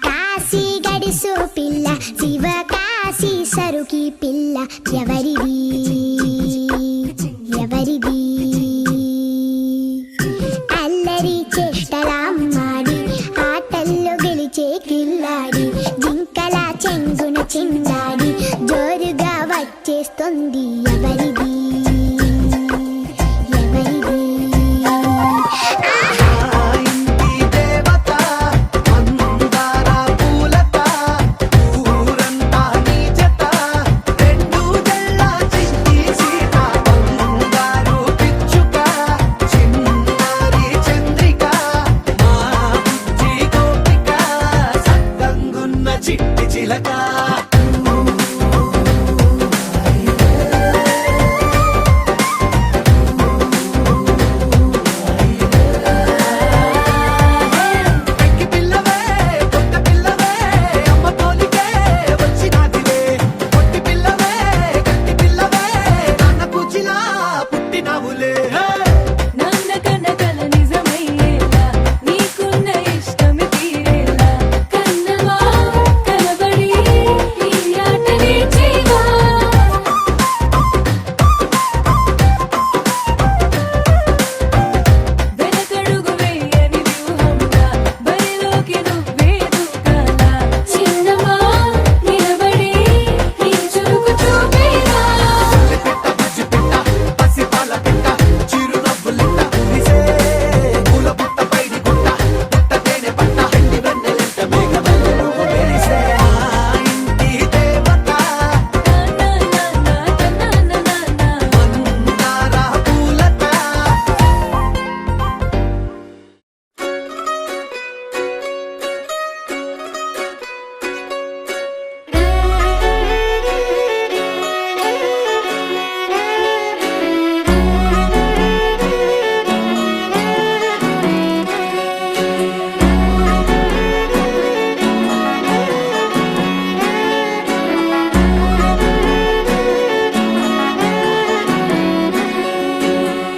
కాశీ గడిసు పిల్ల శివకాశీ సరుకి పిల్ల ఎవరిది ఎవరిది అల్లరి చేష్టలామ్మాడి ఆటల్లో గెలిచే కిల్లాడి జింకల చెంగున చిందాడి జోరుగా వచ్చేస్తుంది ఎవరిది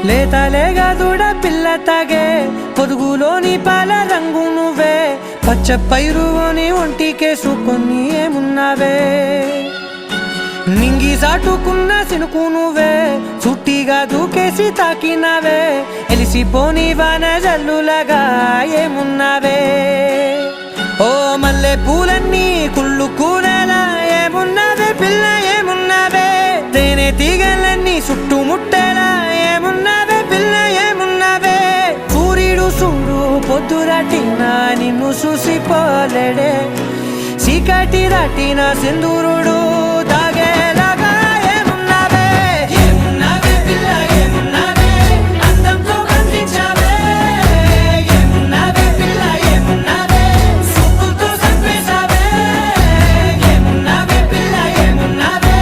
లేతలేగా దూడ పిల్ల తాగే పొదుగులోని పాల రంగు నువ్వే పచ్చ పైరుని ఒంటికేసుకొని ఏమున్నావే నింగి సాటుకున్న సినుకు నువ్వే చుట్టిగా దూకేసి తాకినావే ఎలిసిపోని వాన జల్లులగా ఏమున్నావే ఓ మల్లె పూలన్నీ కుళ్ళు కూరలా ఏమున్నావే పిల్ల ఏమున్నావే తేనె తీగలన్నీ చుట్టుముట్టేలా ఏమున్నావే పిల్ల ఏమున్నావే సూర్యుడు చూడు పొద్దురాటిన నిన్ను చూసిపోలేడే చీకటి దాటిన సింధూరుడు తాగేలాగా ఏమున్నావే ఏమున్నావే పిల్ల ఏమున్నావే అందంతో కనిపించావే ఏమున్నావే పిల్ల ఏమున్నావే చూపుతో చంపేశావే ఏమున్నావే పిల్ల ఏమున్నావే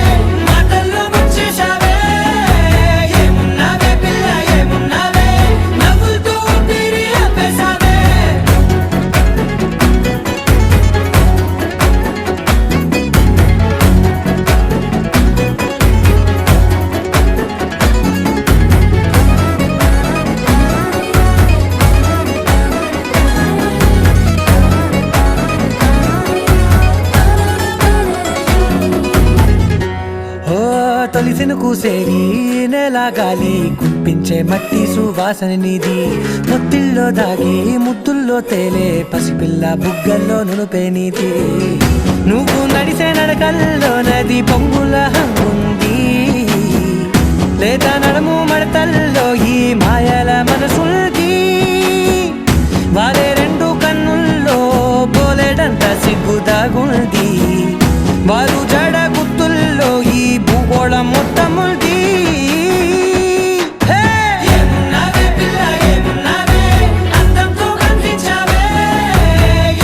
మాటల్లో ముంచేశావే ఏమున్నావే పిల్ల ఏమున్నావే నవ్వులతో ఊపిరి ఆపేశావే తొలిసిన కూసేరి నెల గాలి గుప్పించే మట్టి సువాసన నీది మొత్తిల్లో దాగి ముద్దుల్లో తేలే పసిపిల్ల బుగ్గల్లో నునుపే నీది నువ్వు నడిసే నడకల్లో నది పొంగుల హంగుంది లేదా నడుము మడతల్లో ఈ మాయల మనసుల్కి వారే రెండు కన్నుల్లో పోలేడంత సిగ్గు దాగుంది వారు జడ గుత్తుల్లో ఈ భూగోళం మొత్తముల్ది ఏమున్నావే పిల్ల ఏమున్నావే అందంతో కనిపించావే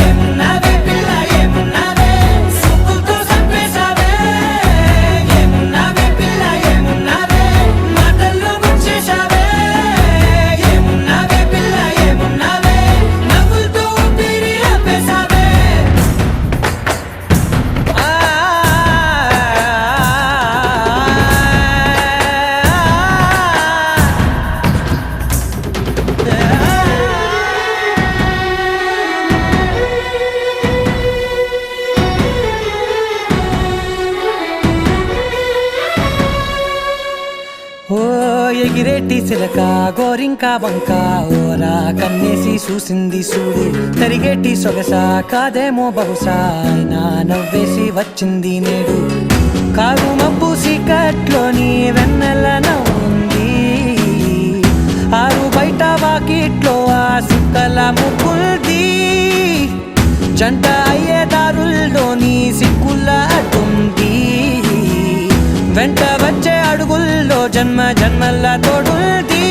ఏమున్నావే పిల్ల ఏమున్నావే సుక్కుతో చంపేశావే ఏమున్నావే పిల్ల ఏమున్నావే మాటల్లో ముంచేశావే చిలక గోరింక వంక ఓరా కన్నేసి చూసింది చూడు తరిగేటి సొగస కాదేమో బహుశా అయినా నవ్వేసి వచ్చింది నేడు కారు మబ్బు సీకట్లోని వెన్నెల నవ్వుంది ఆరు బయట వాకిట్లో ఆ సుక్కల ముగ్గుల్ది జంట అయ్యే దారుల్లోని సిక్కుల అడ్డుంది వెంట వచ్చే అడుగుల్లో జన్మ జన్మల తోడుంది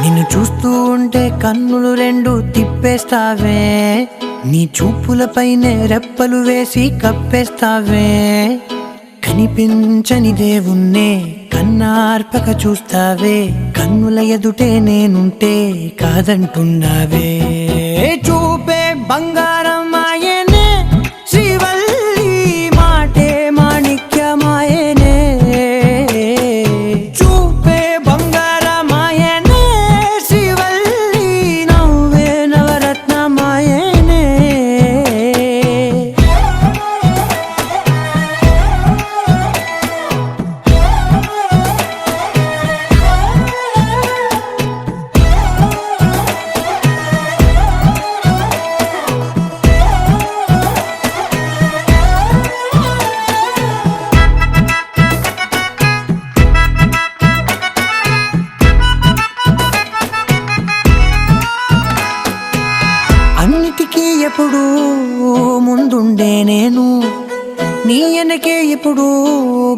నిన్ను చూస్తూ ఉంటే కన్నులు రెండు తిప్పేస్తావే నీ చూపులపైనే రెప్పలు వేసి కప్పేస్తావే కనిపించని దేవుణ్ణే కన్నార్పక చూస్తావే కన్నుల ఎదుటే నేనుంటే కాదంటున్నావే చూపే బంగారం ఆయనే శ్రీవల్లి మాటే మాణిక్యమాయనే చూపే బంగారమాయనే శ్రీవల్లి నవ్వే నవరత్నమాయనే అన్నిటికీ ఎప్పుడు ముందుండే నేను నీ వెనకే ఎప్పుడు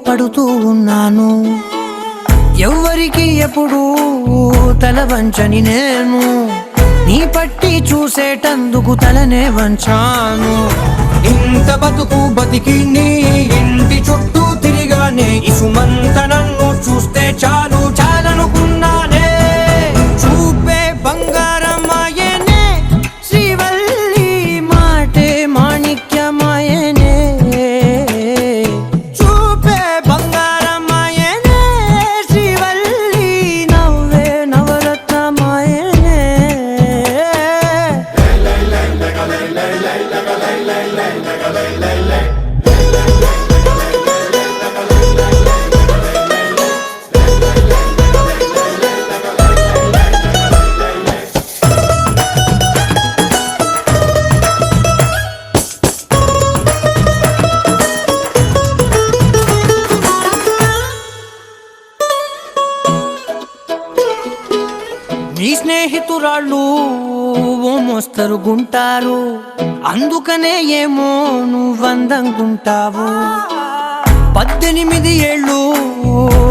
పడుతూ ఉన్నాను ఎవ్వరికి ఎప్పుడు తల వంచని నేను నీ పట్టి చూసేటందుకు తలనే వంచాను ఇంత బతుకు బతికి నీ ఇంటి చుట్టూ తిరిగానే ఇసుమంత నన్ను చూస్తే చాలు చాలనుకున్నానే చూపే బంగారమాయనే శ్రీవల్లి మాటే మాణిక్యమాయనే చూపే బంగారమాయనే శ్రీవల్లి నవ్వే నవరత్నమాయనే నీ స్నేహితురాళ్ళు ఓ మోస్తరుగుంటారు అందుకనే ఏమో నువ్వందంగుంటావు 18 ఏళ్ళు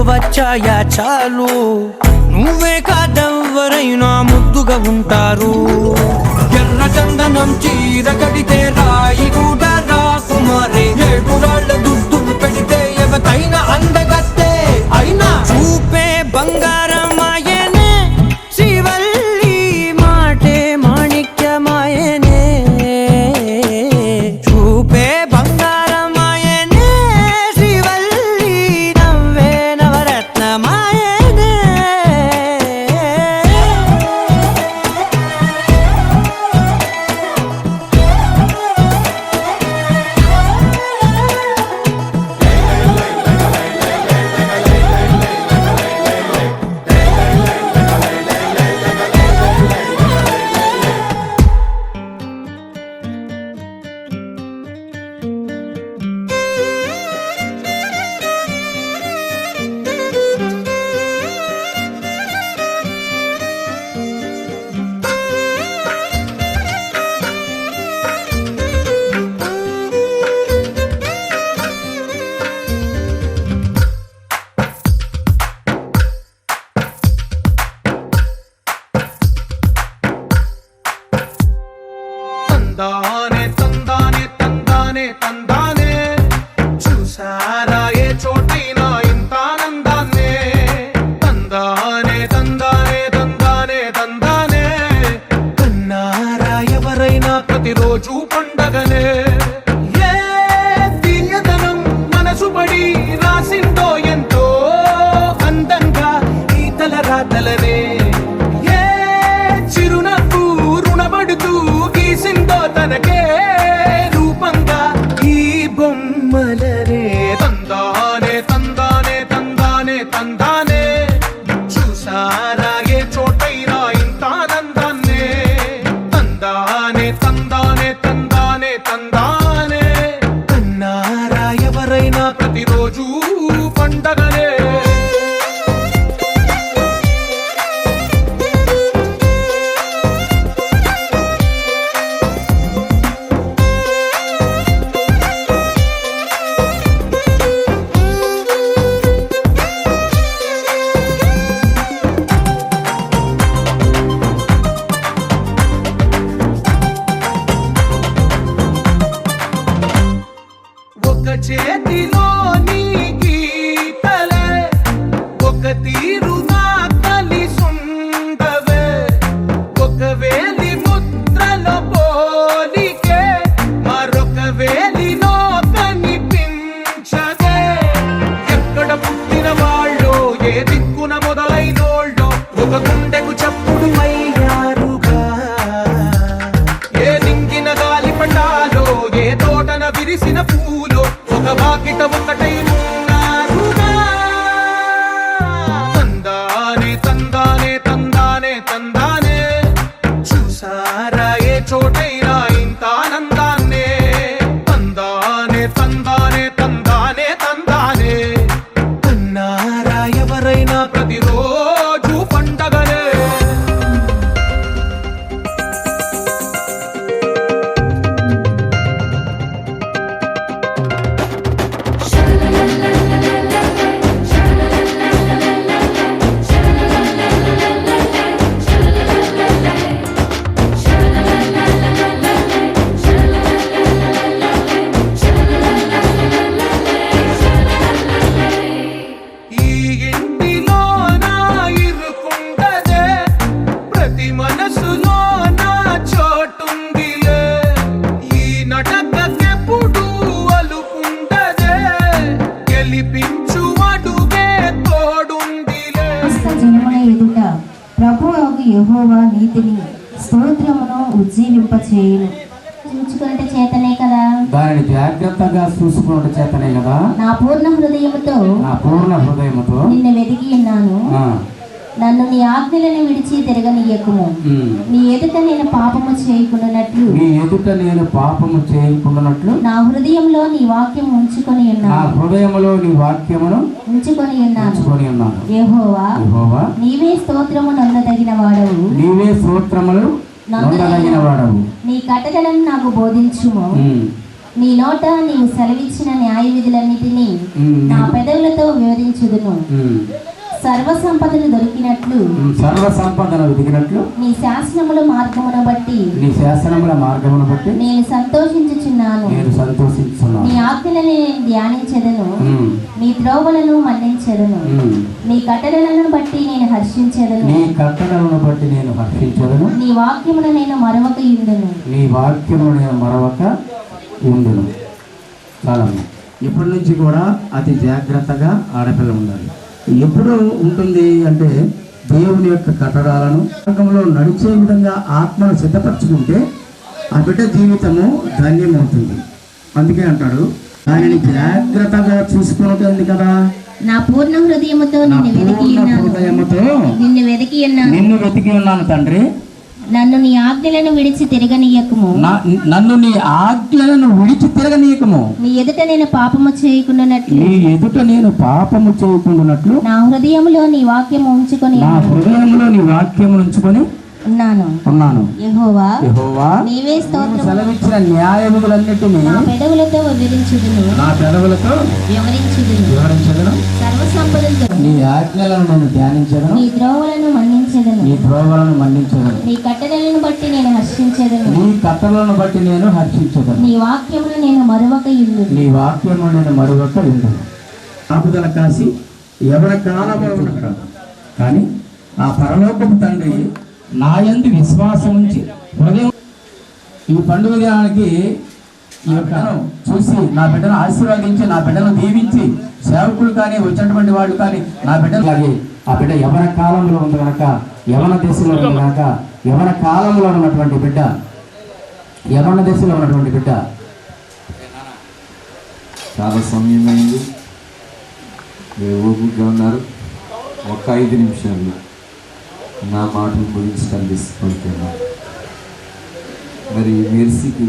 వచ్చాయా చాలు నువ్వే కాదెవ్వరైనా ముద్దుగా ఉంటారు ఎర్ర చందనం చీర కడితే రాయి కూడా రాకుమారే 7 రాళ్ళ దుద్దులు పెడితే ఎవతైనా అందగత్తే అయినా చూపే బంగారమాయనే శ్రీవల్లి మాటే మాణిక్యమాయనే చూపే బంగారమాయనే శ్రీవల్లి నవ్వే నవరత్నమాయనే తందానే తందానే తందానే తందానే చూసారా ఏ చోటైనా ఇంత ఆనందాన్నే తందానే తందానే తందానే తందానే కన్నారా ఎవరైనా ప్రతిరోజు పండగనే ఏ తీయదనం మనసు పడి రాసిందో ఎంతో అందంగా ఈ తలరాతలనే ఏ చిరునవ్వు రుణపడుతూ గీసిందో తనకే రూపంగా ఈ బొమ్మలనే తందానే తందానే తందానే తందానే చూసారా ఏ చోటైనా ఇంత ఆనందాన్నే తందానే తందానే తందానే తందానే కన్నారా ఎవరైనా ప్రతిరోజు పండగనే ఒక చేతిలో నీ గీతలే ఒక తీరుగా కలిసుండవే ఒక వేలి ముద్రల పోలికే మరొక వేలిలో కనిపించదే ఎక్కడ పుట్టిన వాళ్ళో ఏ దిక్కున మొదలైనోళ్ళో ఒక గుండెకు చప్పుడు అయ్యారుగా ఏ దింగిన గాలి పటాలో ఏ తోటన విరిసిన పూలో ఒక వాకిట ఒకటై ఉన్నారుగా తందానే తందానే తందానే తందానే చూసారా ఏ చోటైనా ఇంత ఆనందాన్నే తందానే తందానే తందానే తందానే కన్నారా ఎవరైనా ప్రతిరోజు పండగనే ఈ ఇంటిలో నా ఇరుకుండదే ప్రతి మనసులో నా చోటుందిలే ఈ నటకెప్పుడు అలుకుండదే గెలిపించు అడుగే తోడుందిలే సమస్త జనముల ఎదుట ప్రభువు యెహోవా నీతిని స్తోత్రమును ఉజ్జీవింపచేయును. చూచుకొనుట చేతనే కదా, దానిని జాగ్రత్తగా చూసుకున్నట్టు చేతనే కదా నా పూర్ణ హృదయముతో నా పూర్ణ హృదయముతో నిన్ను వెతికి ఉన్నాను. ఆ, నన్ను నీ ఆజ్ఞలను విడిచి తిరగనీయకుము. ఉమ్. నీ ఎదుట నేను పాపము చేయకుండానట్లు నీ ఎదుట నేను పాపము చేయకుండానట్లు నా హృదయంలో నీ వాక్యం ఉంచుకొని నా ఉన్నాను హృదయములో నీ వాక్యమును ఉంచుకొని ఉన్నాను. ఉంచుకొని ఉన్నాను. యెహోవా, యెహోవా, నీవే స్తోత్రము నొందదగిన వాడవు. నీవే స్తోత్రములు నొందదగిన వాడవు. నీ కట్టడలను నాకు బోధించుము. ఉమ్, నీ నోట నీవు సెలవిచ్చిన న్యాయ విధులన్నిటినీ ఉమ్, నా పెదవులతో వివరించుదును. ఉమ్, సర్వ సంపదలు దొరికినట్లు సర్వ సంపదను వెతికినట్లు నీ శాసనముల మార్గమును బట్టి నీ శాసనముల మార్గమును బట్టి నేను సంతోషించుచున్నాను. నేను సంతోషిస్తున్నాను. నీ ఆజ్ఞలను నేను ధ్యానించెదను. ఉమ్, నీ త్రోవలను మన్నించెదను. ఉమ్. నీ కట్టడలను బట్టి నేను హర్షించెదను. నీ కట్టడలను బట్టి నేను హర్షించదను. నీ వాక్యమును నేను మరవక యుండును. నీ వాక్యము నేను మరవక ఉండును. చాలా ఇప్పటి నుంచి కూడా అతి జాగ్రత్తగా ఆడపిల్ల ఉండాలి. ఎప్పుడు ఉంటుంది అంటే దేవుని యొక్క కట్టడాలను మార్గంలో నడిచే విధంగా ఆత్మను సిద్ధపరచుకుంటే ఆ బిడ్డ జీవితము ధన్యమవుతుంది. అందుకే అంటాడు దానిని జాగ్రత్తగా చూసుకున్నది కదా. నా పూర్ణ హృదయముతో నా నిన్ను వెతికి పూర్ణ ఉన్నాను. హృదయముతో నిన్ను వెతికి ఉన్నాను. నిన్ను వెతికి ఉన్నాను తండ్రి. నన్ను నీ ఆజ్ఞలను విడిచి తిరగనీయకుము. నన్ను నీ ఆజ్ఞలను విడిచి తిరగనీయకము. నీ ఎదుట నేను పాపము చేయకుండానట్లు నీ ఎదుట నేను పాపము చేయకుండానట్లు నా హృదయములో నీ వాక్యము ఉంచుకొని నా ఉన్నాను. హృదయంలో నీ వాక్యము ఉంచుకొని ఉన్నాను. యెహోవా యెహోవా నీవే స్తోత్రము. సెలవిచ్చిన న్యాయ విధులన్నిటినీ నా పెదవులతో వివరించుదును. నా పెదవులతో వివరించదను. సర్వ సంపదలతో నీ ఆజ్ఞలను నేను ధ్యానించదను. నీ ద్రోవలను మన్నించెదను. నీ ద్రోవలను మన్నించదను. నీ కట్టడలను బట్టి నేను హర్షించెదను. నీ కట్టలను బట్టి నేను హర్షించదను. నీ వాక్యమును నేను మరువక ఇల్లు. నీ వాక్యము నేను మరువక ఇందు. కాపుదల కాసి ఎవరి కాలంలో ఉన్నాడు కానీ ఆ పరలోకపు తండ్రి నా యందు విశ్వాసం ఉంచి హృదయం ఈ పండుగ దినానికి ఈ యొక్క చూసి నా బిడ్డను ఆశీర్వదించి నా బిడ్డను దీవించి సేవకులు కానీ వచ్చినటువంటి వాళ్ళు కానీ నా బిడ్డలాగే ఆ బిడ్డ యవన కాలంలో ఉంది కనుక యవన దశలో ఉంది కనుక యవన కాలంలో ఉన్నటువంటి బిడ్డ యవన దశలో ఉన్నటువంటి బిడ్డ చాలా సమయమైంది. మీరు ఓపికగా ఉన్నారు. ఒక 5 నిమిషాలు నా మాటలు ముగించడానికి ఇష్టపడుతున్నాను. మరి మెర్సీకి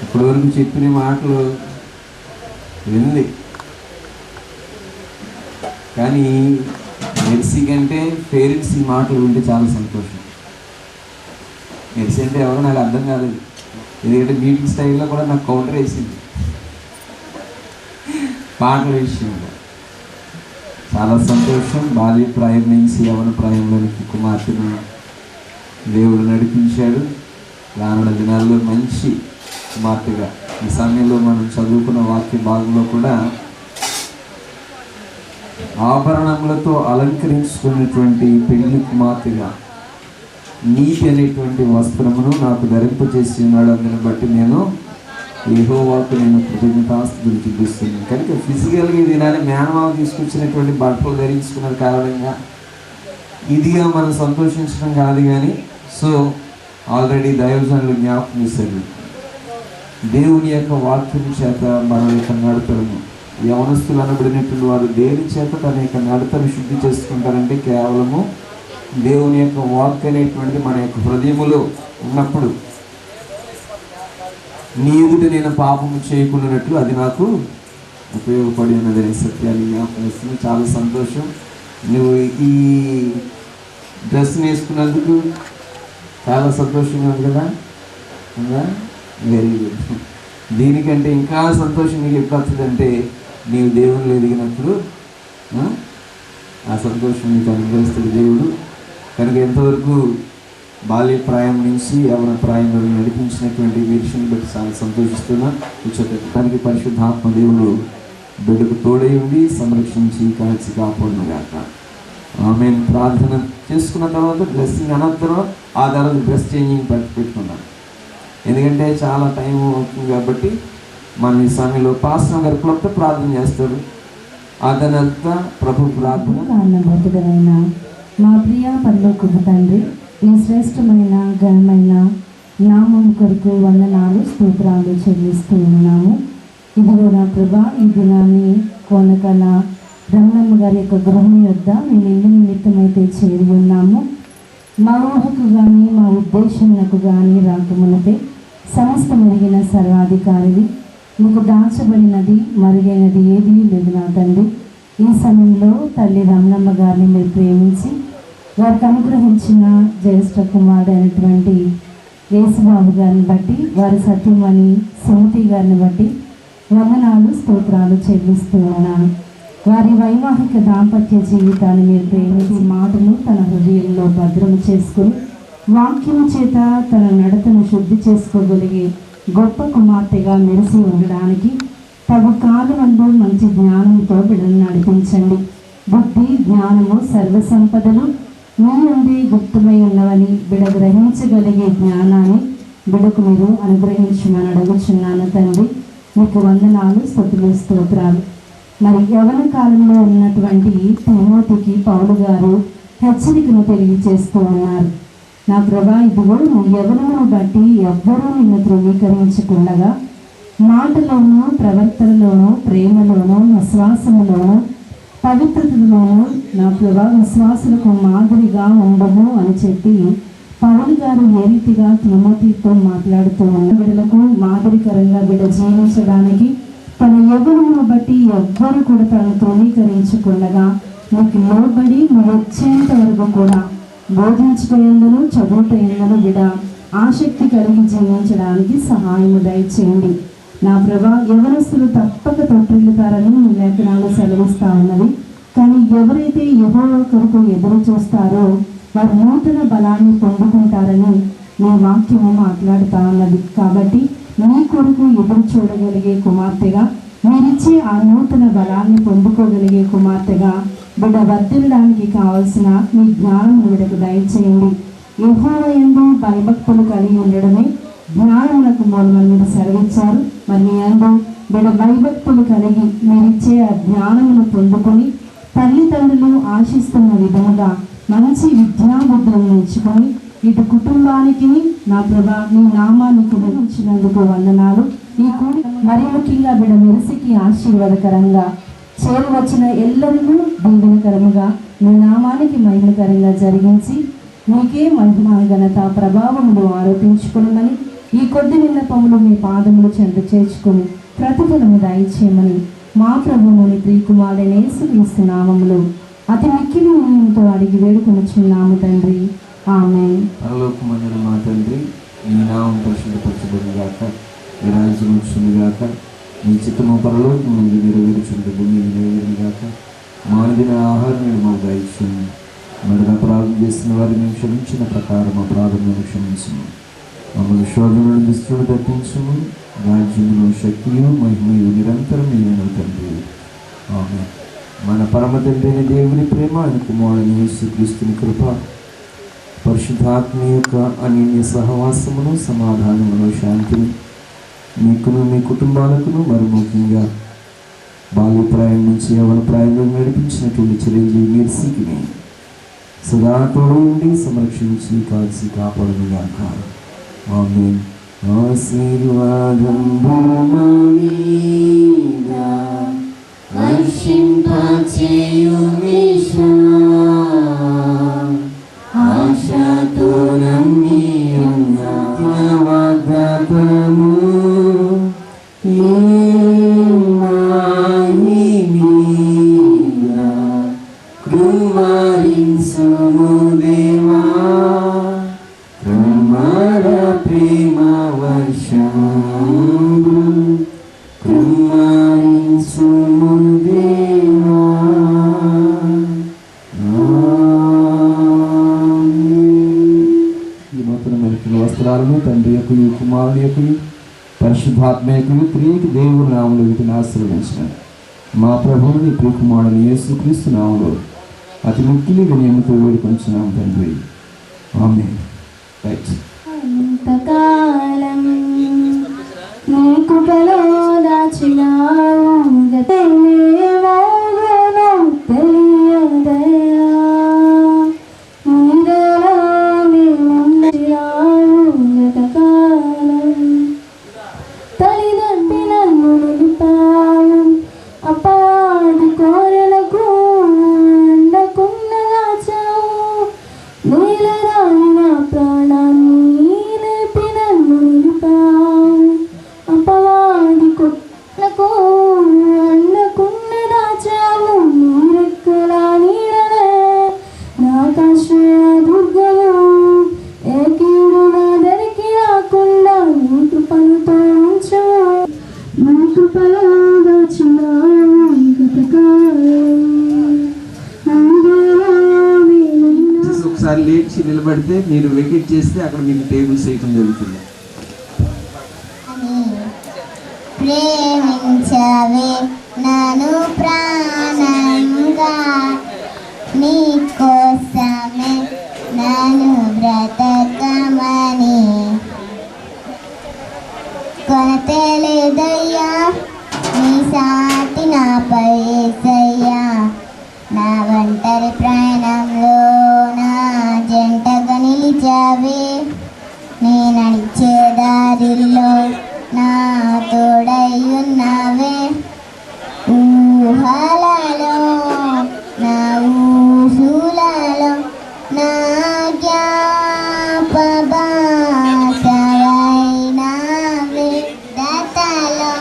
ఇప్పటివరకు చెప్పిన మాటలు వింది, కానీ మెర్సీ కంటే పేరెంట్స్ ఈ మాటలు వింటే చాలా సంతోషం. మెర్సీ అంటే ఎవరో నాకు అర్థం కాలేదు, ఎందుకంటే మీటింగ్ స్టైల్లో కూడా నాకు కౌంటర్ వేసింది పాటల విషయంలో. చాలా సంతోషం. బాల్య ప్రాయం నుంచి యవన ప్రాయంలోనికి కుమార్తెను దేవుడు నడిపించాడు. రానున్న దినాల్లో మంచి కుమార్తెగా ఈ సమయంలో మనం చదువుకున్న వాక్య భాగంలో కూడా ఆభరణములతో అలంకరించుకున్నటువంటి పెళ్లి కుమార్తెగా నీతి అనేటువంటి వస్త్రమును నాకు ధరింపచేసి ఉన్నాడు. అందుని బట్టి నేను యెహోవాకు నేను కృతజ్ఞతాస్తుతులు చూపిస్తున్నాను. కనుక ఫిజికల్గా ఈ దినాన్ని మేనమావ తీసుకొచ్చినటువంటి బట్టలు ధరించుకున్న కారణంగా ఇదిగా మనం సంతోషించడం కాదు, కానీ ఆల్రెడీ దైవజనులు జ్ఞాపకం చేశారు. దేవుని యొక్క వాక్యం చేత మన యొక్క నడతలను యవనస్తులు అనబడినటువంటి వారు దేని చేత తన యొక్క నడతను శుద్ధి చేసుకుంటారంటే కేవలము దేవుని యొక్క వాక్ అనేటువంటిది మన యొక్క హృదయములో ఉన్నప్పుడు నీ ఎదుట నేను పాపము చేయకున్నట్లు అది నాకు ఉపయోగపడి ఉన్నదనే సత్యాన్ని జ్ఞాపకం చేస్తుంది. చాలా సంతోషం. నువ్వు ఈ డ్రెస్ వేసుకున్నందుకు చాలా సంతోషంగా ఉంది కదా. Very good. దీనికంటే ఇంకా సంతోషం నీకు ఎప్పుడు వస్తుందంటే నీవు దేవునిలో ఎదిగినప్పుడు ఆ సంతోషం నీకు అనుగ్రహిస్తుంది దేవుడు. కనుక ఎంతవరకు బాల్య ప్రాయం నుంచి యవన ప్రాయంలో నడిపించినటువంటి విషయాన్ని బట్టి చాలా సంతోషిస్తున్నా. దానికి పరిశుద్ధాత్మ దేవుడు బిడ్డకు తోడై ఉండి సంరక్షించి కాల్చి కాపాడునుగాక. ఆమె ప్రార్థన చేసుకున్న తర్వాత డ్రెస్సింగ్ అనంతరం ఆ తర్వాత డ్రెస్ చేంజింగ్ పెట్టుకున్నాను. ఎందుకంటే చాలా టైం అవుతుంది కాబట్టి మనం ఈ సమయంలో పాస్టర్ గారు క్లబ్తో ప్రార్థన చేస్తారు. ఆ తర్వాత ప్రభు ప్రార్థన. కారణభూతుడైన మా ప్రియ పరలోకపు తండ్రి, ఈ శ్రేష్టమైన ఘనమైన నామం కొరకు వందనాలు స్తోత్రాలు చెల్లిస్తూ ఉన్నాము. ఇదిగో నా ప్రభా, ఈ దినాన్ని కోనకల రమణమ్మ గారి యొక్క గృహం యొద్ద మేము ఎందు నిమిత్తమైతే చేరి ఉన్నాము. మా ఊహకు కానీ మా ఉద్దేశములకు కానీ రాకమునపే సమస్త మెరిగిన సర్వాధికారివి, మీకు దాచబడినది మరుగైనది ఏదీ లేదు నా తండ్రి. ఈ సమయంలో తల్లి రమణమ్మ గారిని మీరు ప్రేమించి వారికి అనుగ్రహించిన జ్యేష్ఠ కుమారుడు అయినటువంటి యేసుబాబు గారిని బట్టి, వారి సత్యమణి సుమతి గారిని బట్టి వందనాలు స్తోత్రాలు చెల్లిస్తూ ఉన్నాను. వారి వైవాహిక దాంపత్య జీవితాన్ని మీరు ప్రేమించి మాటలు తన హృదయంలో భద్రము చేసుకుని వాక్యము చేత తన నడతను శుద్ధి చేసుకోగలిగే గొప్ప కుమార్తెగా మెరిసి ఉండడానికి తగు కాలమందు మంచి జ్ఞానంతో బిడ్డను నడిపించండి. బుద్ధి జ్ఞానము సర్వసంపదలు మీ నుండి గుప్తమై ఉన్నవని బిడ్డ గ్రహించగలిగే జ్ఞానాన్ని బిడ్డకు మీరు అనుగ్రహించమని అడుగుచున్నాను తండ్రి. మీకు వందనాలు, స్తుతులు, స్తోత్రాలు. మరి యవన కాలంలో ఉన్నటువంటి తిమోతికి పౌలు గారు హెచ్చరికను తెలియజేస్తూ ఉన్నారు. నా ప్రభా, ఇదిగో నువ్వు యవనమును బట్టి ఎవ్వరూ నిన్ను ధృవీకరించకుండగా మాటలోనూ ప్రవర్తనలోనూ ప్రేమలోనూ విశ్వాసములోనూ పవిత్రతలోనూ నా ప్రభా విశ్వాసులకు మాదిరిగా ఉండము అని చెప్పి పౌలు గారు ఏ రీతిగా తిమోతితో మాట్లాడుతూ ఉన్న బిడ్డలకు మాదిరికరంగా బిడ్డ జీవించడానికి తన యవ్వనమును బట్టి ఎవ్వరు కూడా తనను ధృవీకరించకుండగా నీకు లోబడి నువ్వు వచ్చేంత వరకు కూడా బోధించుట యందును చదువుట యందును బిడ ఆసక్తి కలిగి జీవించడానికి సహాయము దయచేయండి. నా ప్రభా, యవనస్తులు తప్పక తొట్టిల్లుతారని మీ లేఖనాలు సెలవిస్తా ఉన్నది. కానీ ఎవరైతే యెహోవా కొరకు ఎదురు చూస్తారో వారు నూతన బలాన్ని పొందుకుంటారని మీ వాక్యము మాట్లాడుతా ఉన్నది. కాబట్టి మీ కొరకు ఎదురు చూడగలిగే కుమార్తెగా, మీరిచ్చే ఆ నూతన బలాన్ని పొందుకోగలిగే కుమార్తెగా బిడ్డ వర్ధిల్లడానికి కావలసిన మీ జ్ఞానం బిడ్డకు దయచేయండి. యెహోవా యందు భయభక్తులు కలిగి ఉండడమే జ్ఞానములకు మూలమని మీరు సెలవిచ్చారు. మరి మీ యందు బిడ్డ భయభక్తులు కలిగి మీరిచ్చే ఆ జ్ఞానమును పొందుకొని తల్లిదండ్రులు ఆశిస్తున్న విధముగా మంచి విద్యాబుద్ధులను నేర్చుకొని ఇటు కుటుంబానికి నా ప్రభా మీ నామాన్ని కుదించినందుకు వందనాలు. ఈ కూడి మరి ముఖ్యంగా బిడ్డ మెరిసికి ఆశీర్వాదకరంగా చేరువచ్చిన ఎల్లరిಗೂ దీవెనకరముగా మీ నామానికి మహిమకరంగా జరిగించి మీకే మహిమ ఘనత ప్రభావములు ఆరోపించుకున్నామని ఈ కొద్ది విన్నపములు మీ పాదములు చెంత చేర్చుకుని ప్రతిఫలము దయచేయమని మా ప్రభువుని ప్రియకుమారుడైన యేసుక్రీస్తు నామములో అతి మిక్కిలి నీతో అడిగి వేడుకొనుచున్నాము తండ్రి, ఆమేన్. పరలోకమందున మా తండ్రి, మీ నామం పరిశుద్ధపరచబడుగాక, మీ రాజ్యం వచ్చునుగాక, మీ చిత్తము పరలోకం నుండి నెరవేర్చుండు భూమి నెరవేరుగాక. మానదిన ఆహారం మాకు దయచేయండి. మరి అపరాధం చేసిన వారిని క్షమించిన ప్రకారం అపరాధములను క్షమించుము. మమ్మల్ని శోధనలు దుష్టులను తప్పించుము. రాజ్యమును శక్తియు మహిమయు నిరంతరం నీవే తండ్రి, ఆమేన్. మన పరమ తండ్రి అయిన దేవుని ప్రేమ, ఆయన కుమారుడైన యేసుక్రీస్తుని కృప, పరిశుద్ధాత్మ యొక్క అన్యోన్య సహవాసమును, సమాధానమును, శాంతిని మీకును మీ కుటుంబాలకును, మరి ముఖ్యంగా బాల్యప్రాయం నుంచి యవ్వన ప్రాయంలో నడిపించినటువంటి చిరంజీవి మెర్సీకి సదా తోడు ఉండి సంరక్షించి కాల్చి కాపాడునుగాక. ఆమేన్. ఆశీర్వాదం ఆశతో నమ్మి ఉన్న వాగ్దానము కృమారించుము దేవా, కృమర ప్రేమ వర్షము కృమారించుము దేవా. ఈ నూతనమైన వస్త్రాలను తండ్రి యొక్క కుమారుని యొక్క పరిశుద్ధాత్మ యొక్క ప్రియకి దేవుని నామములో వీటిని ఆశీర్వదించిన మా ప్రభువుని ప్రియకుమారుని యేసుక్రీస్తు నామములో అతి ముఖ్యంగా వినయముతో వేడుకొంచున్నాం తండ్రి, ఆమేన్. రైట్. అంతకాలం నీ కృపలో దాచినావు తెలియదయా, నీడలో గతకాలం తల్లిదండ్రి నన్ను నిలిపావు, అపాది కోరలకు అండకుండా చావు, నీలరాని నా ప్రాణాన్ని లేపి నన్ను నిలిపావు, అపవాది కొట్లకు అండకుండా దాచావు, నీరెక్కల నీడనే నాకాశ్రయ దుర్గము, ఏ కీడు నా దరికి రాకుండా నీ కృపను తోడించు, నీ కృపలో దాచినావు గతకాలం. ఒకసారి లేచి నిలబడితే మీరు వెకెట్ చేస్తే అక్కడ మీకు టేబుల్స్ వేయటం జరుగుతుంది. ప్రేమించవే నన్ను ప్రాణంగా, నీ కోసమే నన్ను బ్రతకమని కొనతలేదయ్యా నీ సాటి నాపై యేసయ్యా. నా ఒంటరి ప్రయాణంలో నా జంటగా నిలిచావే, నే నడిచే దారిలో నా తోడై ఉన్నావే. ఊహలలో నా ఊసులలో నా జ్ఞాపకాలైనావే. దతలో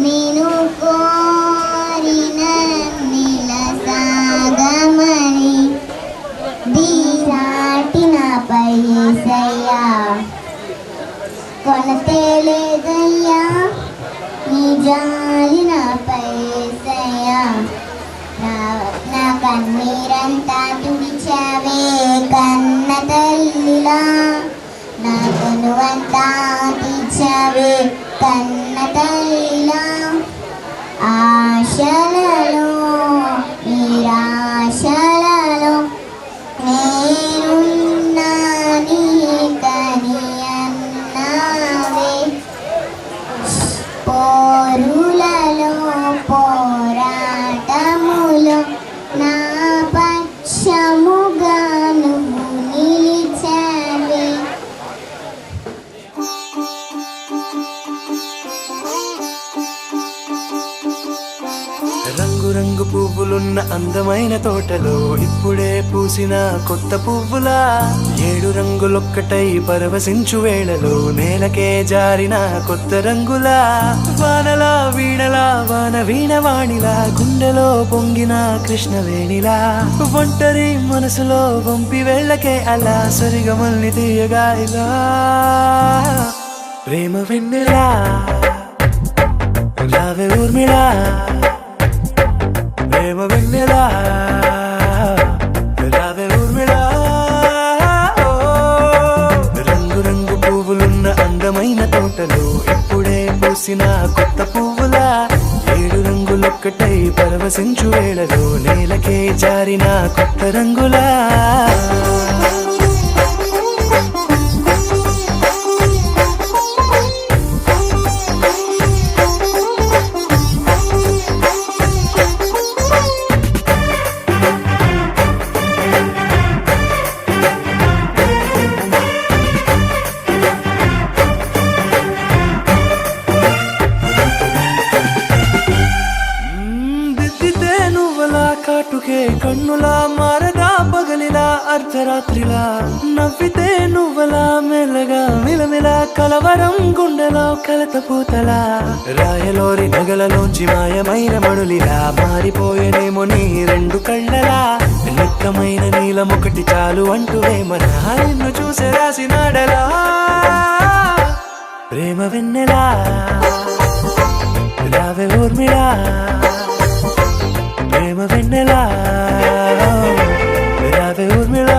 నేను కోరిన నీల సాగమని ధీరాటి యేసయ్యా కొలతే లేదయ్యా నీ జాలి నాపై యేసయ్యా నా కన్నీరంతా తుడిచావే కన్న తల్లిలా నా కనువంతా తీర్చావే కన్న తల్లిలా ఆశలలో నిరాశలలో నేనున్నా నీకని అన్నావే పోరులలో పోరాటములో నా పక్షముగా నువ్వు నిలిచావే రంగు రంగు పువ్వులున్న అందమైన తోటలో ఇప్పుడే పూసిన కొత్త పువ్వులా 7 రంగులొక్కటై పరవశించు వేళలో నేలకే జారిన కొత్త రంగులా వానలా వీణలా వాన వీణవాణిలా గుండెలో పొంగిన కృష్ణవేణిలా ఒంటరి మనసులో వంపి వెళ్ళకే అలా సరిగమల్ని తీయగా ఇలా ప్రేమ వెన్నెలా రావే ఊర్మిళా ప్రేమ వెన్నెలా రావే ఊర్మిళా రంగు రంగు పువ్వులున్న అందమైన తోటలో ఇప్పుడే పూసిన కొత్త పువ్వులా 7 రంగులొక్కటై పరవశించు వేళలో నేలకే జారిన కొత్త రంగులా కాటుకే కన్నులా మారదా పగలిలా అర్ధరాత్రిలా నవ్వితే నువ్వలా మెల్లగా మిలమిలా కలవరం గుండెలో కలత పూతలా రాయలోరి నగలలోంచి మాయమైన మణులిలా మారిపోయేనేమో నీ 2 కళ్ళలా నిక్కమైన నీలమొకటి చాలు అంటూ వేమనా నిన్ను చూసే రాసినాడలా ప్రేమ వెన్నెలా రావే ఊర్మిళా ప్రేమ వెన్నెలా రావే ఊర్మిళా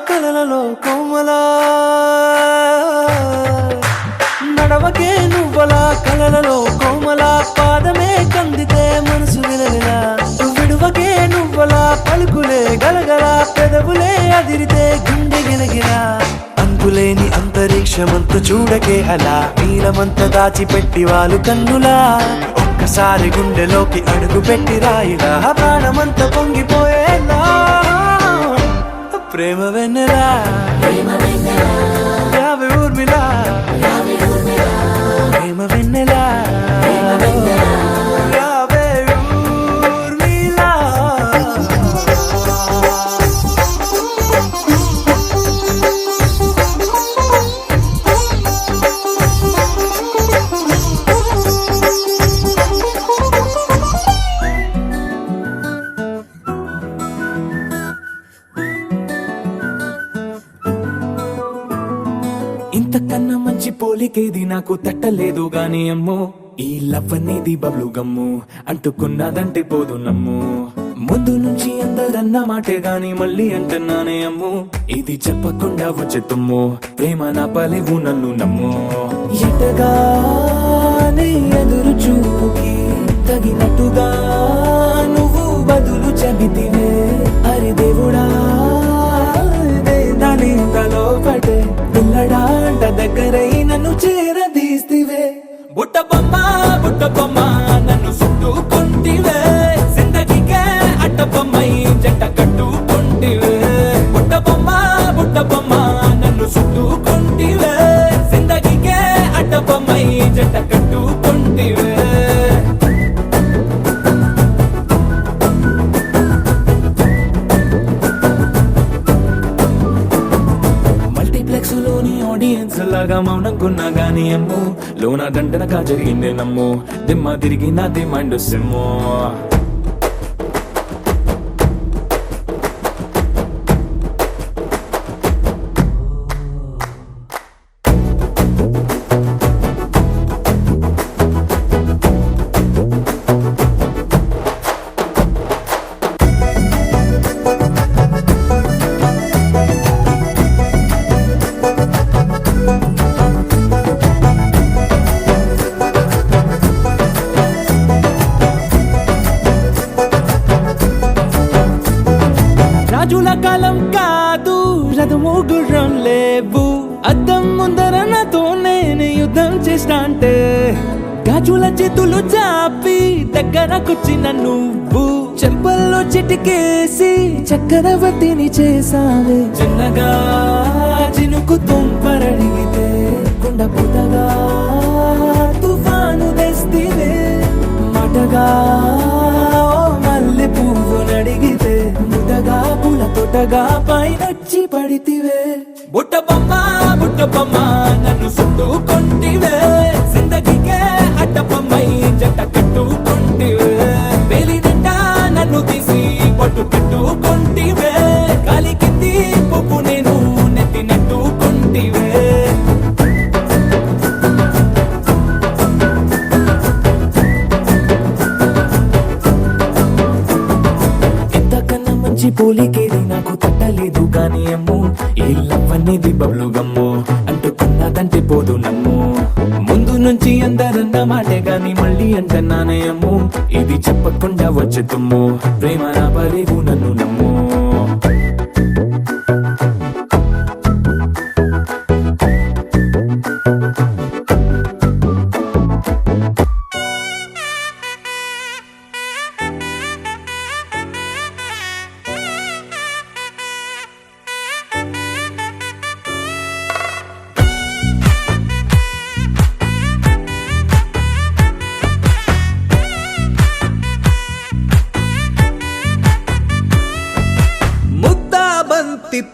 కలలలో కోమలా నడవకే నువ్వలా కలలలో కోమలా పాదమే కందితే మనసు విలవిలా విడువకే నువ్వలా పలుకులే గలగల పెదవులే అదిరితే గుండె గిలగిలా అంతులేని అంతరిక్షమంత చూడకే అలా నీలమంత దాచిపెట్టి వాళ్ళు కన్నులా ఒక్కసారి గుండెలోకి అడుగు పెట్టి రాయిలా ప్రాణమంత పొంగిపోయేలా ప్రేమ వెన్నెలా రావే ఊర్మిళా ప్రేమ వెన్నెలా రావే ఊర్మిళా ఇంతకన్నా మంచి పోలికేది నాకు తట్టలేదు గాని అమ్మో ఈ లవ్ అనేది బబ్లు గమ్ము అంటుకున్నదంటే పోదు నమ్ము ముందు నుంచి అందరన్న మాటే గాని మళ్ళీ అంటున్నానే అమ్ము ఇది చెప్పకుండా వచ్చే తుమ్ము ప్రేమ నా పలేవు నన్ను నమ్ము ఎటగానే ఎదురు చూపుకి తగినట్టుగా నువ్వు బదులు చెబితివే అరి దేవుడా దాని తలో పటే పిల్లడాంట దగ్గరైన బానిసలాగా మౌనంకున్నా గాని అమ్ము లోన దండనగా జరిగింది నమ్ము దిమ్మ తిరిగి నాది మైండ్ సిమ్ము రాజుల కాలం కాదు రథము గుర్రం లేవు అద్దం ముందర నాతో నేను యుద్ధం చేస్తా అంటే గాజుల చేతులు చాపి దగ్గరకొచ్చిన నువ్వు చెంపల్లో చిటికేసి చక్రవర్తిని చేసావే చిన్నగా చినుకు తుంపరడిగితే కుండ పుటగా తుఫాను తెస్తివే మాటగా మల్లె పువ్వు నడిగితే ముదగా పూల తోటగా పైనొచ్చి పడితివే బుట్ట బొమ్మ నన్ను సుట్టుకొంటివే జిందగీకే అడ్డపమ్మై జంట కట్టుకొంటివే వేలి నిండా నన్ను తీసి పట్టు కట్టుకొంటివే కాలి కింది పువ్వు నేను నెత్తినట్టుకొంటివే పోలికేది నాకు తట్టలేదు కానీ అమ్ము ఈ లవ్ అనేది బబ్లు గమ్ము అంటుకున్నదంటే పోదు నమ్ము ముందు నుంచి అందరన్న మాటే గాని మళ్ళీ అంటున్నానే అమ్ము ఇది చెప్పకుండా వచ్చే తుమ్ము ప్రేమ నా పలేవు నన్ను నమ్ము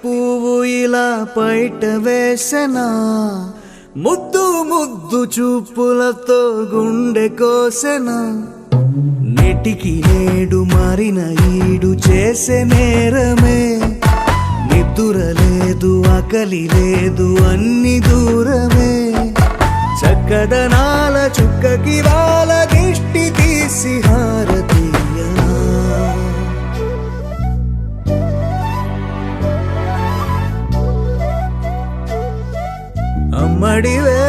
పువ్వు ఇలా బయట వేసెనా ముద్దు ముద్దు చూపులతో గుండె కోసెనా నెటికి నేడు మారిన ఈడు చేసే నేరమే నిద్ర లేదు ఆకలి లేదు అన్ని దూరమే చక్కదనాల చుక్కకి వాళ్ళ దిష్టి తీసి హారతీయనా అమ్మడివే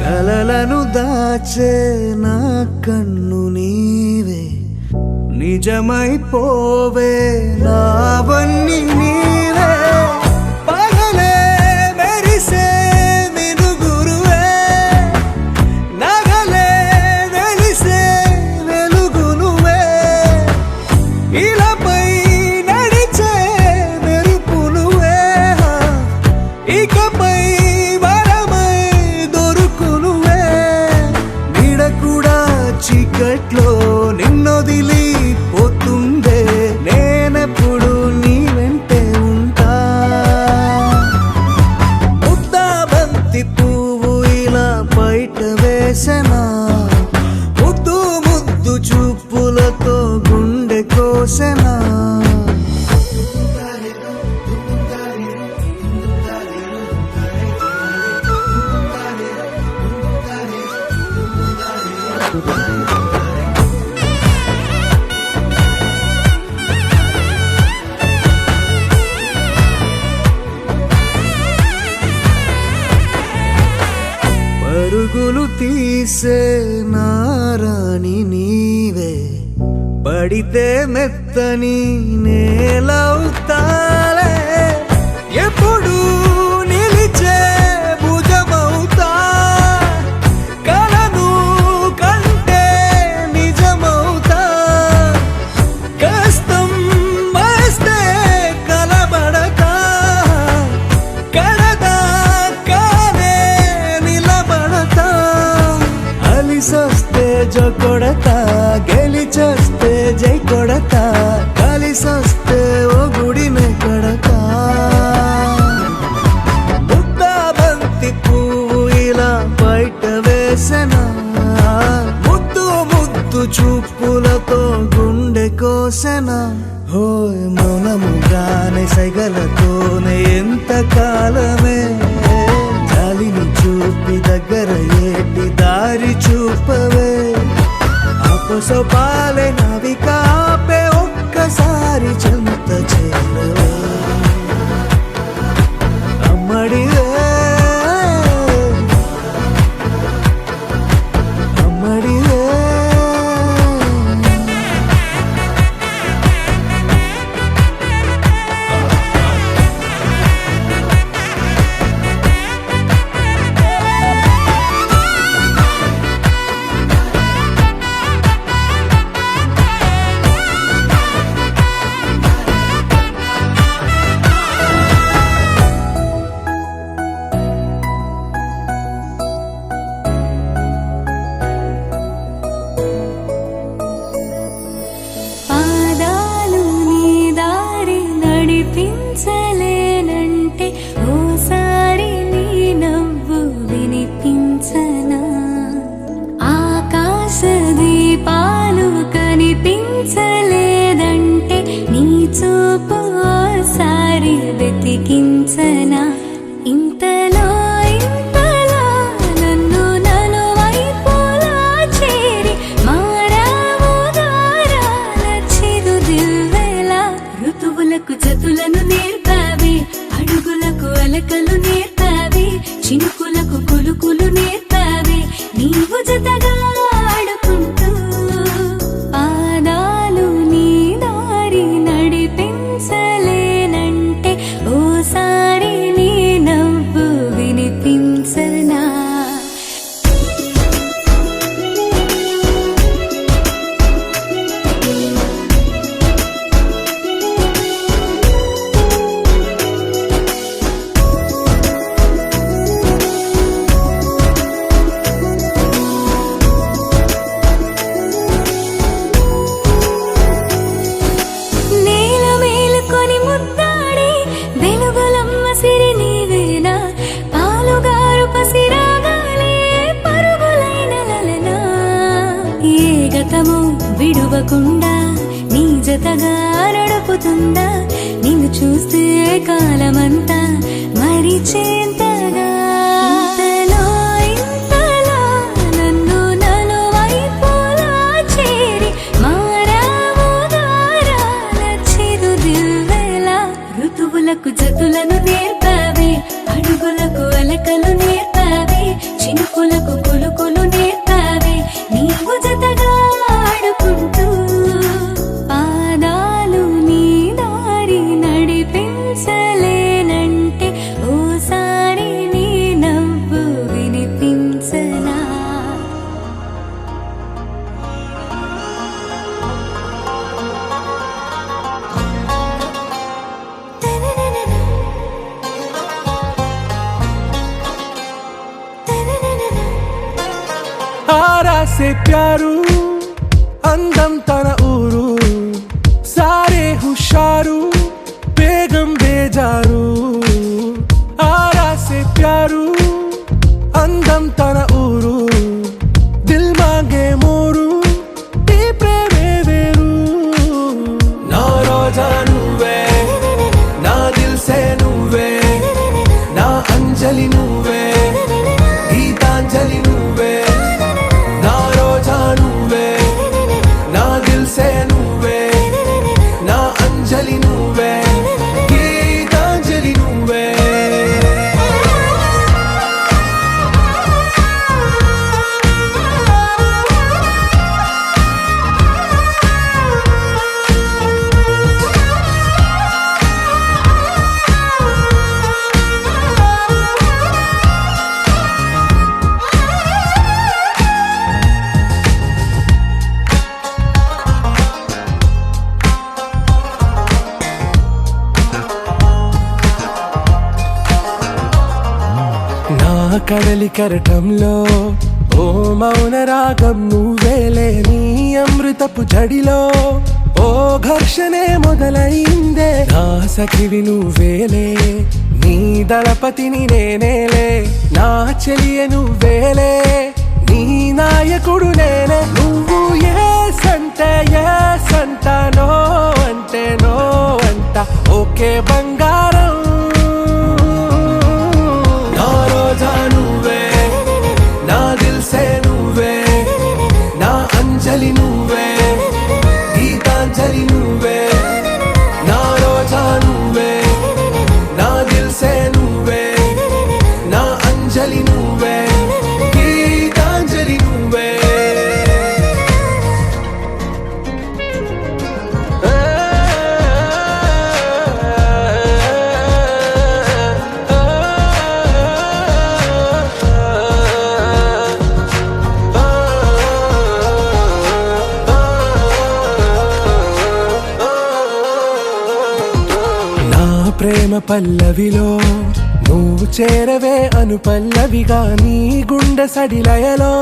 కలలను దాచే నా కన్ను నీవే నిజమైపోవే నావన్నీ నీవే పగలే మెరిసే మినుగురువే నగలే వెలిసే వెలుగునువే ఇలాపై నడిచే మెరుపునువే ఇకపై వరమై దొరుకునువే నీడ కూడా చీకట్లో నిన్నొదిలి పోతుందే నేనెప్పుడు నీ వెంటే ఉంటా ముద్దా బంతి పువ్వు ఇలా బయట వేసెనా ముద్దు ముద్దు చూపులతో గుండె కోసెనా పరుగులు తీసే నారాణి నీవే పడితే మెత్తని నేలవుతాలే ఎప్పుడు నిలిచే భుజమవుతా కలను కంటే నిజమవుతా కష్టం వస్తే కలబడక కడదా కానే నిలబడతా కలిసొస్తే జో కొడతా, గెలిచొస్తే జై కొడతా, కలిసొస్తే ఓ గుడినే కడతా. ముద్దా బంతి పువ్వు ఇలా బయట వేసెనా, ముద్దు ముద్దు చూపులతో గుండె కోసెనా. హోయ్ మౌనముగానే సైగలతోనే ఎంత కాలమే, జాలిని చూపి దగ్గర ఏటి దారి చూపవే. ఆపసోపాలే నావిక ఆపే ఒక్కసారి చెంత చేరవే. అమ్మడివే అమ్మడివే. పాదాలు నీ దారి నడిపించలేనంటే ఓసారి నీ నవ్వు వినిపించనా. ఆకాశ దీపాలు కనిపించలేదంటే నీ చూపు ఓసారి వెతికించనా. ఇంతలో ఇంతలో నన్ను నలువైపులా చేరి మారావు దారాల చిరుదివ్వెలా. ఋతువులకు జతులను నేర్పావి, అడుగులకు అలకలు నేర్పావి, చినుకులకు కులుకులు నేర్పావి, నీవు జతగా ఆడుకుంటూ. పాదాలు నీ దారి నడిపించలేనంటే ఓసారి నీ నవ్వు వినిపించనా. నేల మేలుకొని ముద్దాడి వెలుగులమ్మ సిరి నీవేనా. పాలుగారు పసిరాగాలే పరుగులైన లలనా. ఏ గతము విడువకుండా నీ జతగా నడుపుతుందా. నిన్ను చూస్తే కాలమంతా మరిచేంతగా. ఇంతలో ఇంతలో నన్ను నలువైపులా చేరి మారావు దారాల చిరుదివ్వెలా. ఋతువులకు జతులను నేర్పావి, అడుగులకు అలకలు నేర్పావి, చినుకులకు కులుకులు నేర్పావి, నీవు జతగా ఆడుకుంటూ. పాదాలు నీ దారి నడిపించలేనంటే ఓసారి నీ నవ్వు వినిపించనా. ఆరా సే ప్యారు అందం తన ఊరు, సారే హుషారు బేగం బేజారు. ఆరా సే ప్యారు అందం తన ఊరు, దిల్ మాంగే మోరు ఈ ప్రేమే వేరు. నా రోజా నువ్వే, నా దిల్ సే నువ్వే, నా అంజలి నువ్వే, గీతాంజలి నువ్వే. నా రోజా నువ్వే, నా దిల్ సే నువ్వే, నా అంజలి నువ్వే, గీతాంజలి నువ్వే. కడలి కరటంలో ఓ మౌన రాగం నువ్వేలే నీ అమృతపు జడిలో ఓ ఘర్షణే మొదలైందే నా సఖివి నువ్వేలే నీ దళపతిని నేనేలే నా చెలియ నువ్వేలే నీ నాయకుడు నేనే నువ్వు ఏ సంట నో అంటే నో అంట ఓకే బంగారం నా రోజా నువ్వే నా దిల్సే నువ్వే నా అంజలి నువ్వే గీతాంజలి నువ్వే నా రోజా నువ్వే నా దిల్సే నువ్వే నా అంజలి నువ్వే గీతాంజలి నువ్వే ప్రేమ పల్లవిలో నువ్వు చేరవే అను పల్లవిగా నీ గుండె సడిలయలో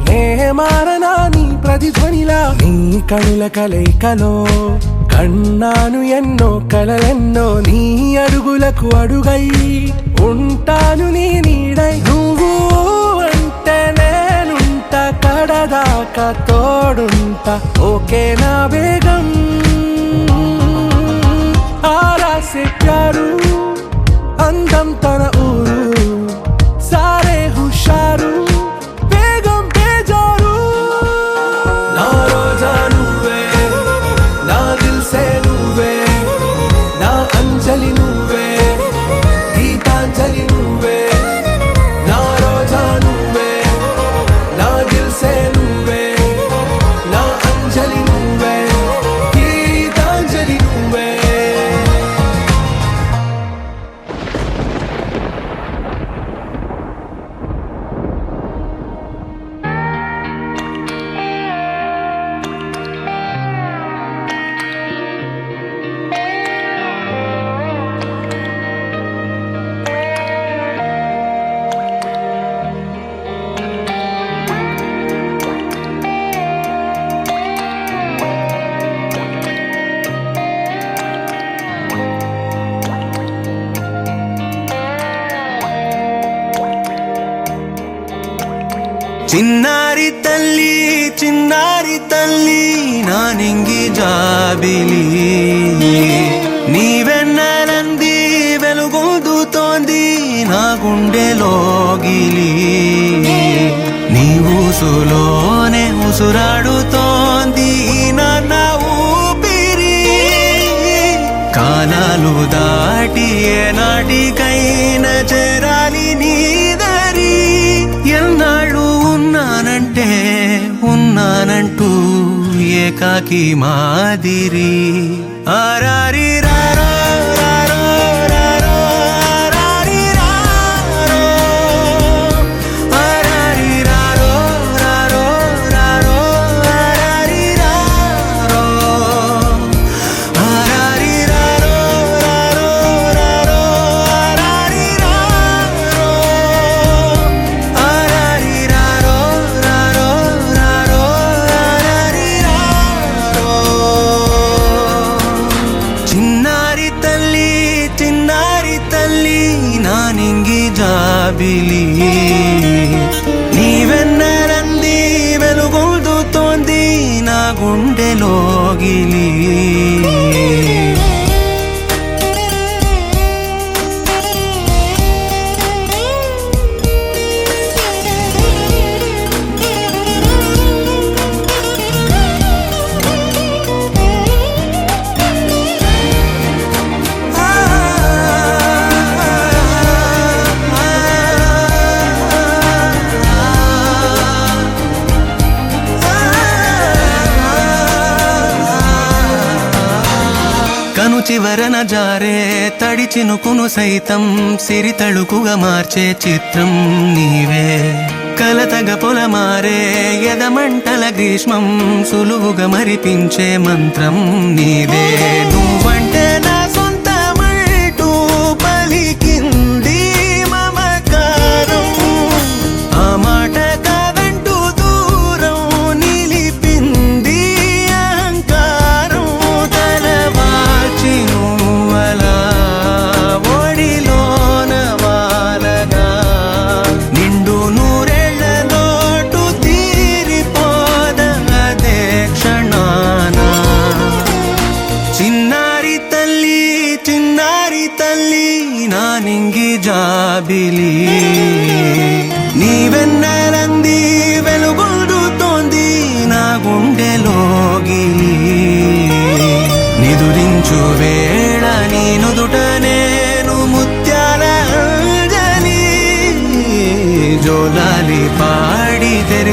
నే మారనా నీ ప్రతిధ్వనిలా నీ కనుల కలయికలో కన్నాను ఎన్నో కలలెన్నో నీ అడుగులకు అడుగై ఉంటాను నీ నీడై నువ్వు అంటే నేనుంట కడదాకా తోడుంట ఓకే నా బేగం आरा से प्यारू अंदम तन ऊरू सारे हुशारू बेगम बेजारू ना रोजा నువ్వే నా దిల్సే నువ్వే నా అంజలి నువ్వే గీతాంజలి నువ్వే నా రోజా నువ్వే నా దిల్సే నువ్వే నా అంజలి నువ్వే గీతాంజలి నువ్వే చిన్నారి తల్లి నా నింగి జాబిలి నీ వెన్నెలంది వెలుగొందుతోంది నా గుండెలోగిలి నీ ఊసులోనే ఉసురాడుతోంది నాన్న ఊపిరి కాలాలు దాటి ఏనాటికైనా చేరాలి నీ దరి ఎన్నాళ్ళు ఉన్నానంటూ ఏకాకి మాదిరి ఆరారి రారో రారో రారో ఆరారి రారో ఆరారి రారో రారో రారో ఆరారి రారో ఆరారి రారో రారో రారో ఆరారి రారో ఆరారి రారో రారో రారో ఆరారి రారో చిన్నారి తల్లి నా నింగి జాబిలి నీ వెన్నెలంది వెలుగొందుతోంది నా గుండెలోగిలి కను చివరన జారే తడి చినుకును సైతం సిరి తళుకుగా మార్చే చిత్రం నీవే కలతగ పొలమారే ఎదమంటల గ్రీష్మం సులువుగా మరిపించే మంత్రం నీదే నువ్వంటే నా సొంతమంటూ పలికింది మమకారం ఆ మాట కాద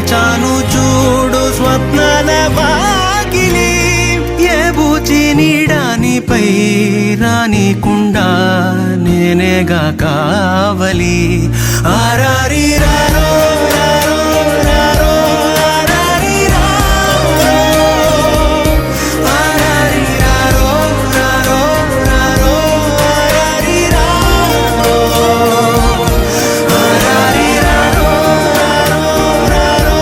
తెరిచాను చూడు స్వప్నాల వాకిలి, ఏ బూచి నీడానిపై రానికుండా నేనేగా కావలి. ఆరారి రారో రారో రారో ఆరారి రారో, ఆరారి రారో రారో రారో ఆరారి రారో, ఆరారి రారో రారో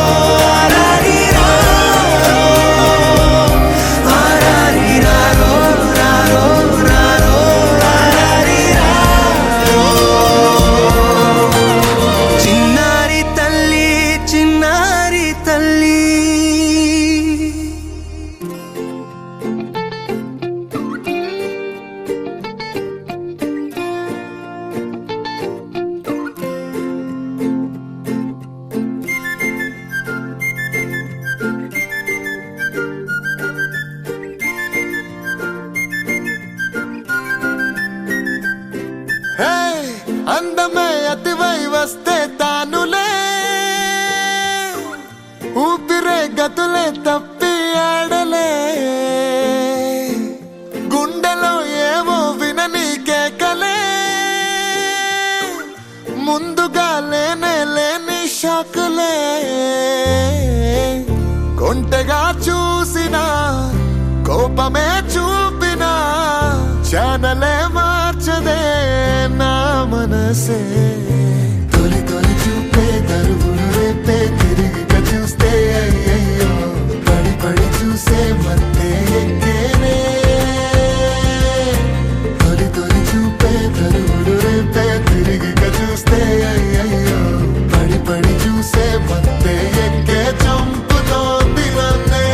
ఆరారి రారో, ఆరారి రారో రారో రారో ఆరారి రారో. చిన్నారి తల్లి చిన్నారి తల్లి, అందమే అతివై వస్తే తానులే, ఊపిరే గతులే తప్పి ఆడలే, గుండెలో ఏవో వినని కేకలే, ముందుగా లేనే లేని షాకులే, కొంటెగా చూసినా కోపమే చూపినా ఛానలే మార్చదే నా మనసే. తొలి తొలి చూపే దరువులు రేపే తిరిగిగా చూస్తే అయ్యయ్యో, పడి పడి చూసే మత్తే ఎక్కేనే. తొలి తొలి చూపే దరువులు రేపే తిరిగిగా చూస్తే అయ్యయ్యో, పడి పడి చూసే మత్తే ఎక్కే చంపుతోంది నన్నే.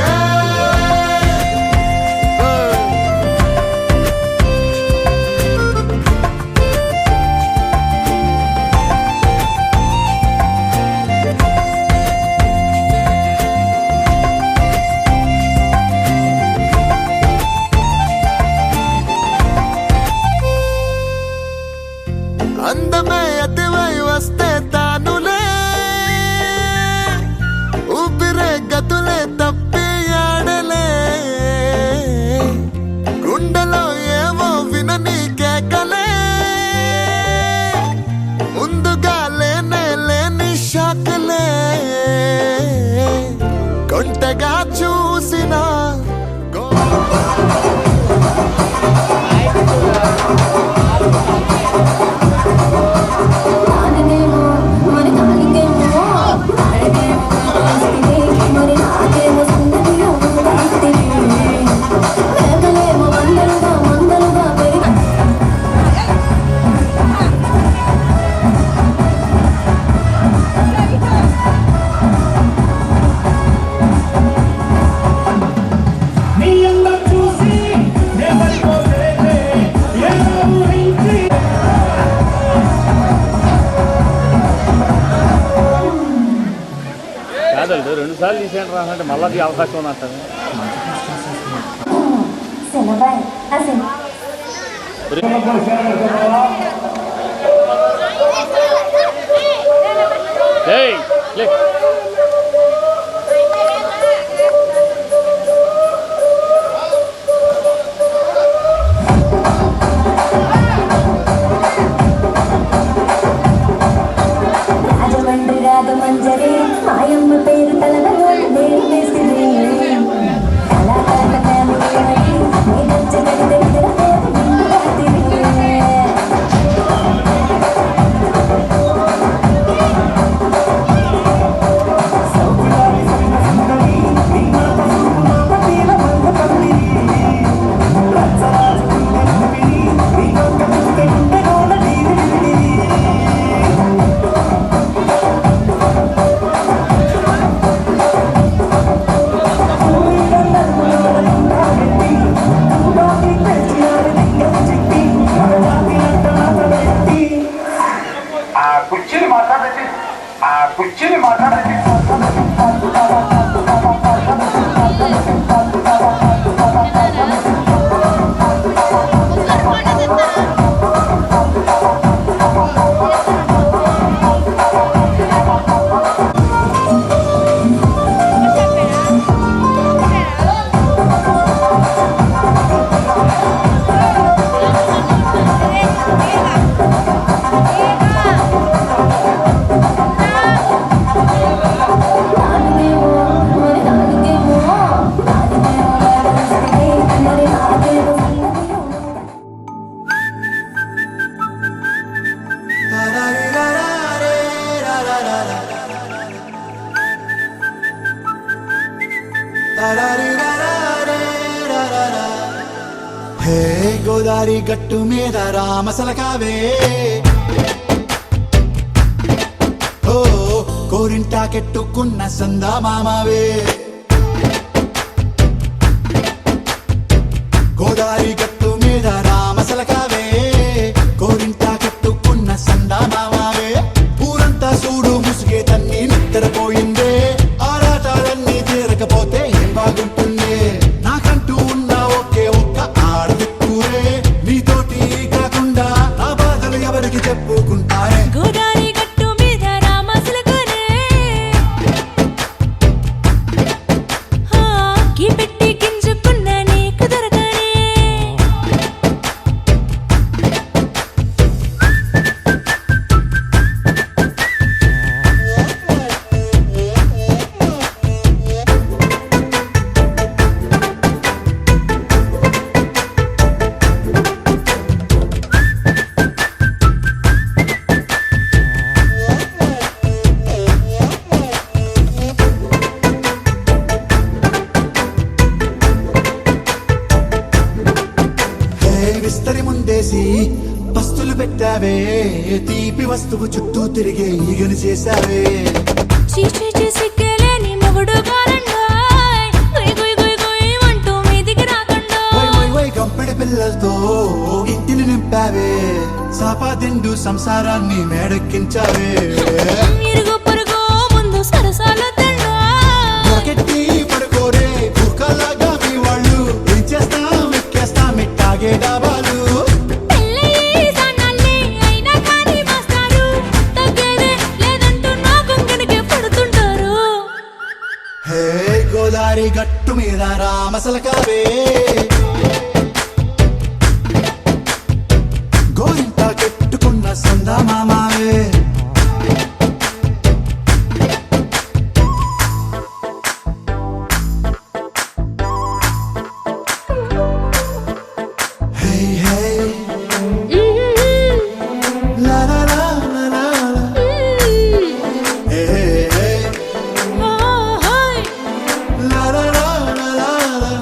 అందమే అతివై వస్తే తానులే, ఊపిరే గతులే తప్పి ఆడలే, గుండెలో ఏవో వినని కేకలే, ముందుగా లేనే లేని షాకులే, కొంటగా చూసినా కాదు, 2 సార్లు తీసేయండి రా అంటే మళ్ళీ అవకాశం ఉన్నట్టు. రాజమండ్రి రాగమంజరి మాయమ్మ పేరు తలదలో వేసిరి కళాకార హే గోదారి గట్టు మీద రామసలకావే, ఓ కోరింటాకెట్టుకున్న సందా మామావే. గోదారి గట్టు మీద రామసలకావే, కోరింటాకెట్టుకున్న సందా మామావే. ఊరంతా చూడు ముసుగే తన్ని నిద్రపోయిందే, ఆరాటాలన్నీ తీరకపోతే ఏం బాగుంటుంది. నాకంటూ ఉన్న ఒకే ఒక్క ఆడదిక్కురే, నీతోటి కాకుండా నా బాధలు ఎవరికి చెప్పుకుంటారే. గోదారి గట్టు మీద రామసలకానే, గీ పెట్టి గింజుకున్న నీకు దొరకనే. హే విస్తరి ముందేసి పస్తులు పెట్టావే, తీపి వస్తువు చుట్టూ తిరిగే ఈగను చేశావే. చీచీ సిగ్గలేని మొగుడు కారండాయ్, గుయ్ గుయ్ గుయ్ గుయ్ అంటూ మీదికి రాకుండా. వై వై వై గంపెడి పిల్లలతో ఇంటిని నింపావే, సాపాదిండు సంసారాన్ని మేడెక్కించావే. ఇరుగు పొరుగు ముందు సరసాల తండా, రాకెట్టి పడుకోరే కుక్కలాగా మీ వాళ్ళు, ఏం చేస్తాం ఎక్కేస్తాం ఎట్టాగే డాబాలు. పెళ్ళయి సన్నాళ్ళే అయినా కానీ మాస్తారు, తగ్గేదే లేదంటూ నా కొంగనికే పడుతుంటారు. హే గోదారి గట్టు మీద రామసలకావే, గోరింట కెట్టుకున్న సందా మామావే. హే హే లా లా లా లా లా లా. హే హే ఓహోయ్ లా లా లా లా లా లా.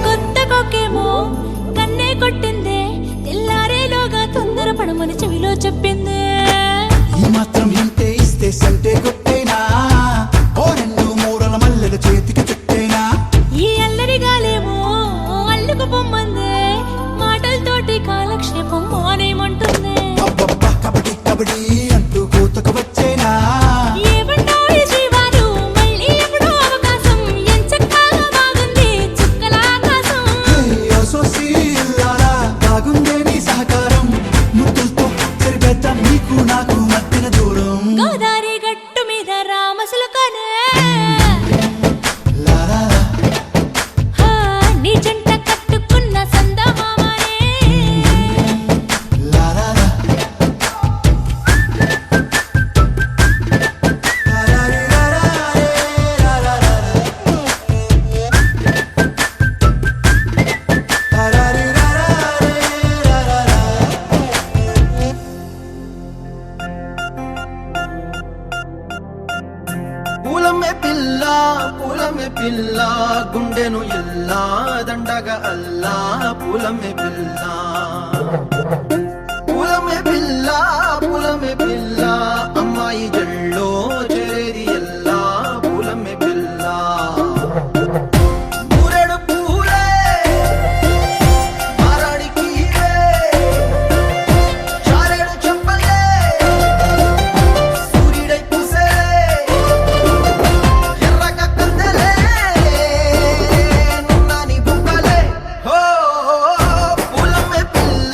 కొత్త కొక్కేమో కన్నే కొట్టిందే, తెల్లారేలోగా తొందర పడమని చెవిలో చెప్పిందే. ఈ మాత్రం ఇంటే ఇస్తే సంటే కొట్టేనా, ఓ రెండు మూరల మల్లెల చేతికి చుట్టేనా. ఈ అల్లరి గాలేమో అల్లుకు పొమ్మందే, మాటలతోటి కాలక్షేపం మానేమంటుంది. అబ్బబ్బా కబడ్డీ కబడ్డీ అంటూ కూతకు వచ్చేనా. ఏమంటావు జీవాలు మళ్ళీ ఎప్పుడో అవకాశం, ఎంచక్కా బాగుంది చుక్కల ఆకాశం. హే సోసి ఇల్లారా బాగుందే నీ సహకారం, ముద్దులతో చెరిపేద్దాం నీకు నాకు మధ్యన దూరం. గోదారి గట్టు మీద రామసలకానే, లా లా లా. నీ జంట కట్టుకున్న సందమామనే. లా లా లా. లా లా రీ లా లా రే లా లా లా లా. లా లా రీ లా లా రే లా లా లా. పూలమే పిల్ల గుండెను ఎల్లా దండగా అల్లా. పూలమే పిల్ల పూలమే పిల్ల అమ్మాయి జల్లో చేరేది ఎల్లా. పూలమే పిల్ల పూరెడు పూలే మారాడికి చారేడు చెప్పలే సూర్యుడై పూసే ఎర్రగ కందలే నున్నాని బుక్కలే. హో పూలమే పిల్ల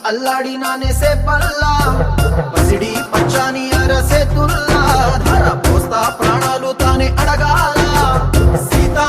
అల్లాడినానేసే పల్లా పసిడి పచ్చాని అరసే తుల్లా ధర పోస్తా ప్రాణాలు తానే అడగాల సీతా